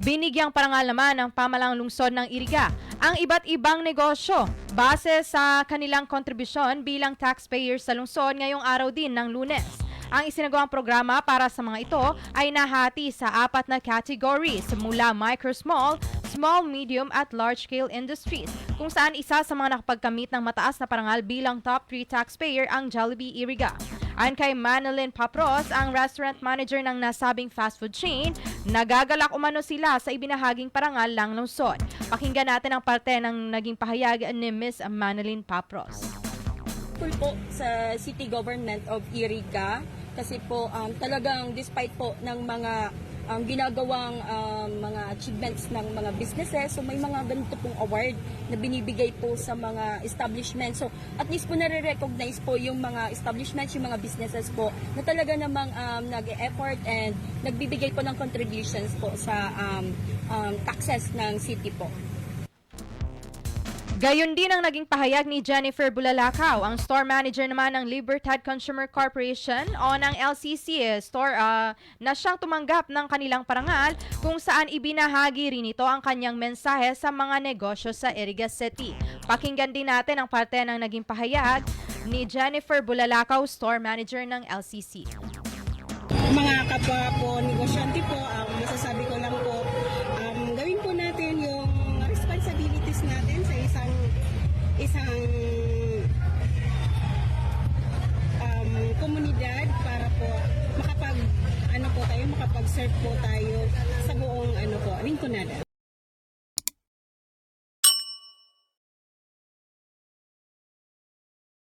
Binigyang parangal naman ng pamalang lungsod ng Iriga ang iba't ibang negosyo base sa kanilang kontribusyon bilang taxpayer sa lungsod ngayong araw din ng Lunes. Ang isinagawang programa para sa mga ito ay nahati sa 4 na categories mula micro, small, medium at large-scale industries, kung saan isa sa mga nakapagkamit ng mataas na parangal bilang top 3 taxpayer ang Jollibee Iriga. Ayon kay Manilyn Papros, ang restaurant manager ng nasabing fast food chain, nagagalak umano sila sa ibinahaging parangal ng lungsod. Pakinggan natin ang parte ng naging pahayag ni Ms. Manilyn Papros. Po sa City Government of Iriga kasi po talagang despite po ng mga ginagawang mga achievements ng mga businesses, so may mga ganito pong award na binibigay po sa mga establishments. So at least po nare-recognize po yung mga establishments, yung mga businesses po na talaga namang nag-e-effort and nagbibigay po ng contributions po sa taxes ng city po. Gayon din ang naging pahayag ni Jennifer Bulalakaw, ang store manager naman ng Libertad Consumer Corporation o ng LCC store na siyang tumanggap ng kanilang parangal, kung saan ibinahagi rin ito ang kanyang mensahe sa mga negosyo sa Iriga City. Pakinggan din natin ang parte ng naging pahayag ni Jennifer Bulalakaw, store manager ng LCC. Mga kapwa po negosyante po, masasabi ko lang po, gawin po natin yung responsibilities natin sa isang komunidad para po makapag-serve po tayo sa buong lingkunada.